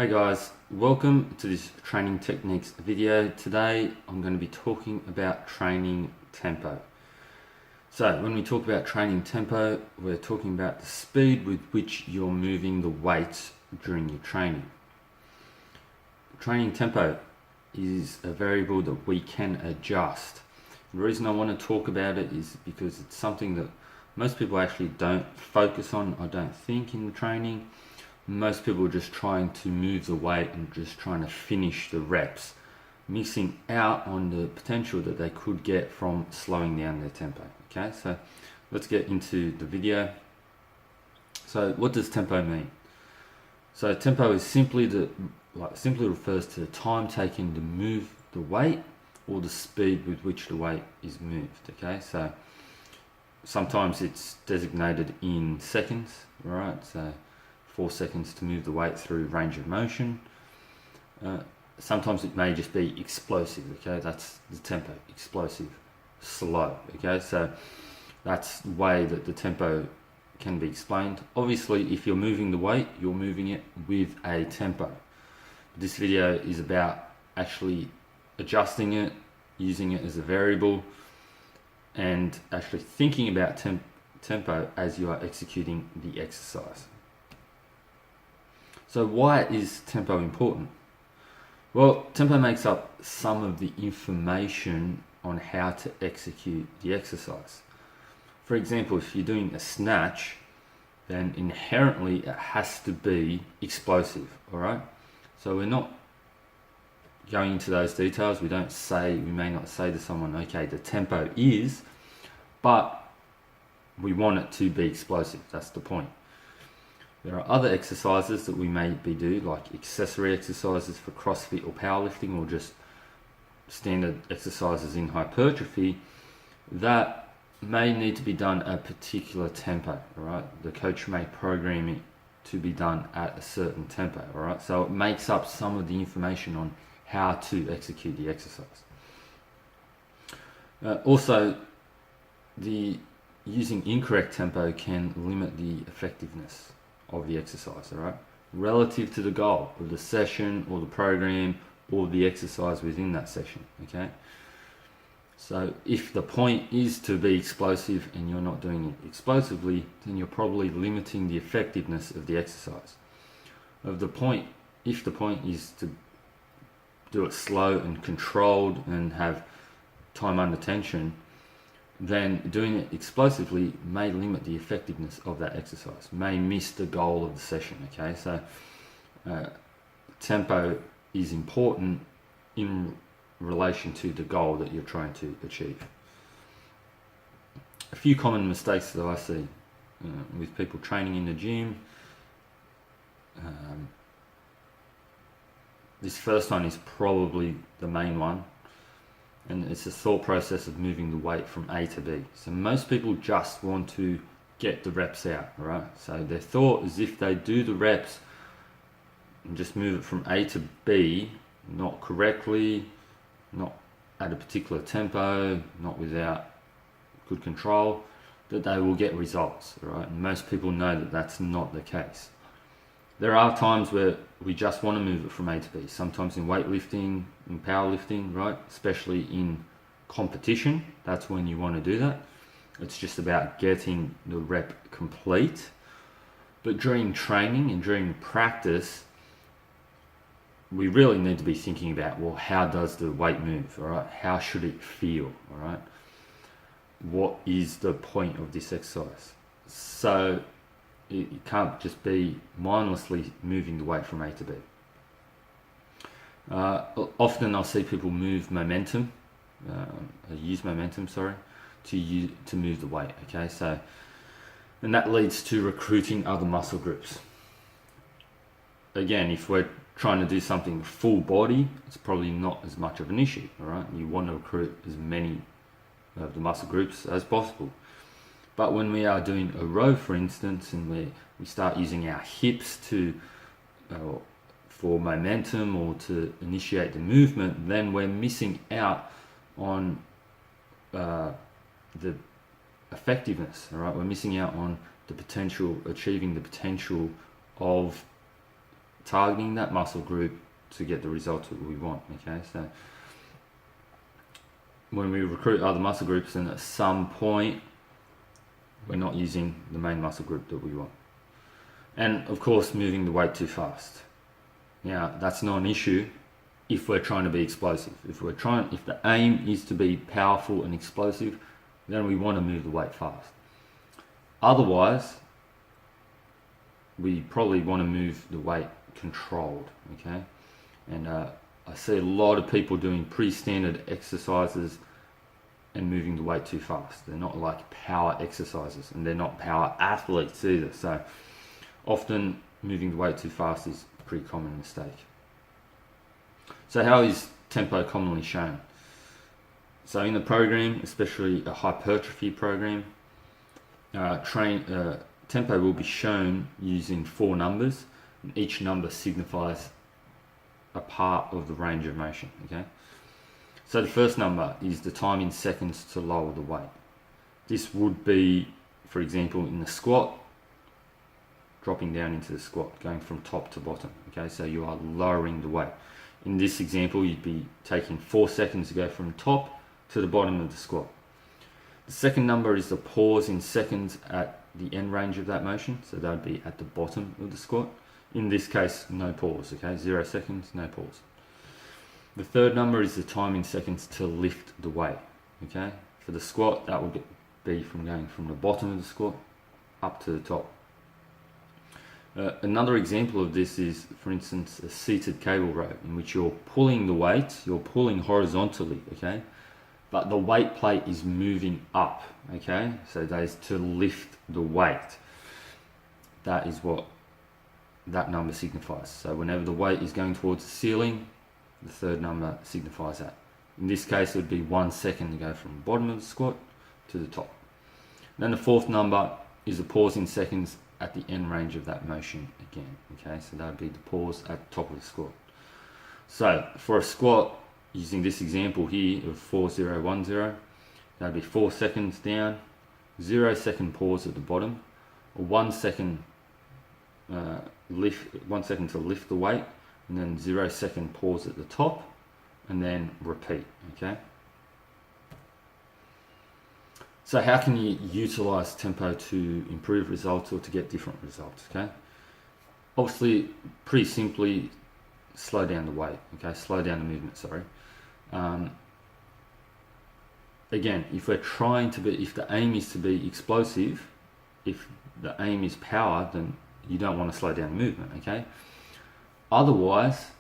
Hey guys, welcome to this training techniques video. Today I'm going to be talking about training tempo. So when we talk about training tempo, we're talking about the speed with which you're moving the weights during your training. Training tempo is a variable that we can adjust. The reason I want to talk about it is because it's something that most people actually don't focus on, I don't think, in the training. Most people are just trying to move the weight and just trying to finish the reps, missing out on the potential that they could get from slowing down their tempo. Okay, so let's get into the video. So what does tempo mean? So tempo is simply refers to the time taken to move the weight or the speed with which the weight is moved. Okay, so sometimes it's designated in seconds, right? So 4 seconds to move the weight through range of motion. Sometimes it may just be explosive, okay? That's the tempo, explosive, slow, okay? So that's the way that the tempo can be explained. Obviously, if you're moving the weight, you're moving it with a tempo. This video is about actually adjusting it, using it as a variable, and actually thinking about tempo as you are executing the exercise. So why is tempo important? Well, tempo makes up some of the information on how to execute the exercise. For example, if you're doing a snatch, then inherently it has to be explosive, all right? So we're not going into those details. We may not say to someone, okay, the tempo is, but we want it to be explosive. That's the point. There are other exercises that we maybe do, like accessory exercises for CrossFit or powerlifting, or just standard exercises in hypertrophy that may need to be done at a particular tempo, all right? The coach may program it to be done at a certain tempo, all right? So it makes up some of the information on how to execute the exercise. Also, using incorrect tempo can limit the effectiveness of the exercise, all right, relative to the goal of the session or the program or the exercise within that session. Okay, so if the point is to be explosive and you're not doing it explosively, then you're probably limiting the effectiveness of the exercise. If the point is to do it slow and controlled and have time under tension, then doing it explosively may limit the effectiveness of that exercise, may miss the goal of the session. Okay, so tempo is important in relation to the goal that you're trying to achieve. A few common mistakes that I see with people training in the gym. This first one is probably the main one, and it's the thought process of moving the weight from A to B. So most people just want to get the reps out, right? So their thought is if they do the reps and just move it from A to B, not correctly, not at a particular tempo, not without good control, that they will get results, right? And most people know that that's not the case. There are times where we just want to move it from A to B, sometimes in weightlifting, in powerlifting, right? Especially in competition, that's when you want to do that. It's just about getting the rep complete. But during training and during practice, we really need to be thinking about, well, how does the weight move, all right? How should it feel, all right? What is the point of this exercise? So it can't just be mindlessly moving the weight from A to B. Often I'll see people use momentum, to move the weight. Okay, so and that leads to recruiting other muscle groups. Again, if we're trying to do something full body, it's probably not as much of an issue. All right, you want to recruit as many of the muscle groups as possible. But when we are doing a row, for instance, and we start using our hips for momentum or to initiate the movement, then we're missing out on the effectiveness. All right, we're missing out on achieving the potential of targeting that muscle group to get the results that we want. Okay, so when we recruit other muscle groups, then at some point we're not using the main muscle group that we want. And of course, moving the weight too fast. Now, that's not an issue if we're trying to be explosive. If the aim is to be powerful and explosive, then we want to move the weight fast. Otherwise, we probably want to move the weight controlled, okay? And I see a lot of people doing pretty standard exercises and moving the weight too fast. They're not like power exercises, and they're not power athletes either. So often moving the weight too fast is a pretty common mistake. So how is tempo commonly shown? So in the program, especially a hypertrophy program, tempo will be shown using 4 numbers, and each number signifies a part of the range of motion. Okay, so the first number is the time in seconds to lower the weight. This would be, for example, in the squat, dropping down into the squat, going from top to bottom. Okay, so you are lowering the weight. In this example, you'd be taking 4 seconds to go from top to the bottom of the squat. The second number is the pause in seconds at the end range of that motion, so that would be at the bottom of the squat. In this case, no pause, okay? 0 seconds, no pause. The third number is the time in seconds to lift the weight, okay? For the squat, that would be from going from the bottom of the squat up to the top. Another example of this is, for instance, a seated cable row, in which you're pulling the weight, you're pulling horizontally, okay? But the weight plate is moving up, okay? So that is to lift the weight. That is what that number signifies. So whenever the weight is going towards the ceiling, the third number signifies that. In this case, it would be 1 second to go from the bottom of the squat to the top. Then the fourth number is the pause in seconds at the end range of that motion again. Okay, so that would be the pause at the top of the squat. So for a squat, using this example here of 4010, that would be 4 seconds down, 0 second pause at the bottom, 1 second lift, 1 second to lift the weight, and then 0 second pause at the top, and then repeat. Okay. So how can you utilize tempo to improve results or to get different results? Okay. Obviously, pretty simply, slow down the weight. Okay, slow down the movement. Sorry. Again, if the aim is to be explosive, if the aim is power, then you don't want to slow down the movement. Okay. Otherwise,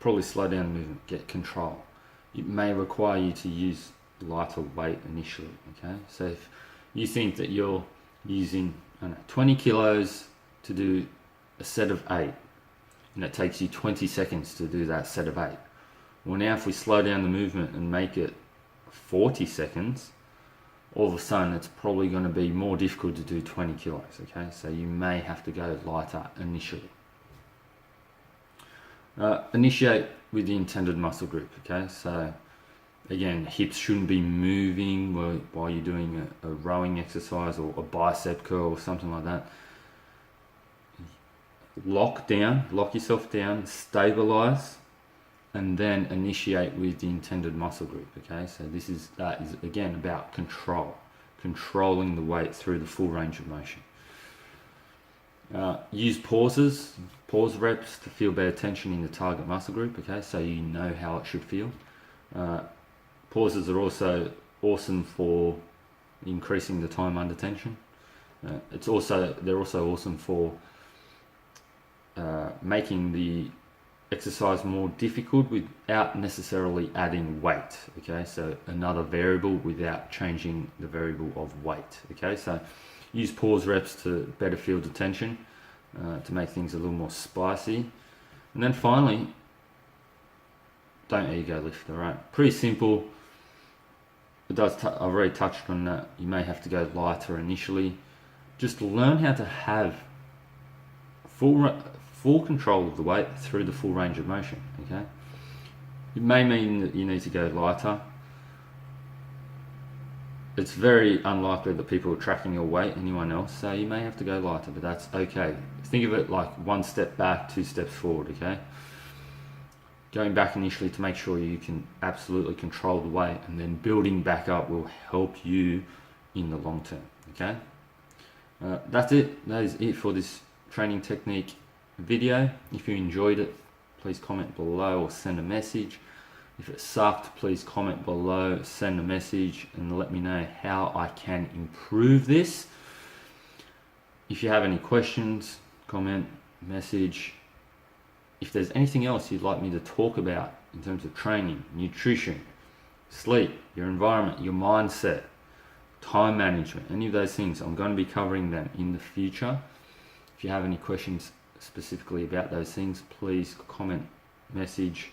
probably slow down the movement. Get control. It may require you to use lighter weight initially. Okay, so if you think that you're using 20 kilos to do a set of 8, and it takes you 20 seconds to do that set of 8, well, now if we slow down the movement and make it 40 seconds, all of a sudden it's probably going to be more difficult to do 20 kilos. Okay, so you may have to go lighter initially. Initiate with the intended muscle group. Okay, so again, hips shouldn't be moving while you're doing a rowing exercise or a bicep curl or something like that. Lock yourself down, stabilize, and then initiate with the intended muscle group. Okay, so that is again about controlling the weight through the full range of motion. Use pause reps to feel better tension in the target muscle group. Okay, so you know how it should feel. Pauses are also awesome for increasing the time under tension. They're also awesome for making the exercise more difficult without necessarily adding weight. Okay, so another variable without changing the variable of weight. Okay, so use pause reps to better feel the tension, to make things a little more spicy. And then finally, don't ego lift. All right, pretty simple. I've already touched on that. You may have to go lighter initially. Just learn how to have full control of the weight through the full range of motion. Okay, it may mean that you need to go lighter. it's very unlikely that people are tracking your weight, anyone else, so you may have to go lighter, but that's okay. Think of it like 1 step back, 2 steps forward, okay? Going back initially to make sure you can absolutely control the weight, and then building back up will help you in the long term, okay? That's it. That is it for this training technique video. If you enjoyed it, please comment below or send a message. If it sucked, please comment below, send a message, and let me know how I can improve this. If you have any questions, comment, message. If there's anything else you'd like me to talk about in terms of training, nutrition, sleep, your environment, your mindset, time management, any of those things, I'm going to be covering them in the future. If you have any questions specifically about those things, please comment, message,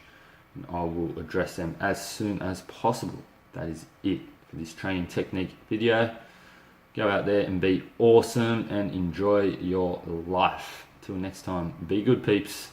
and I will address them as soon as possible. That is it for this training technique video. Go out there and be awesome and enjoy your life. Till next time, be good, peeps.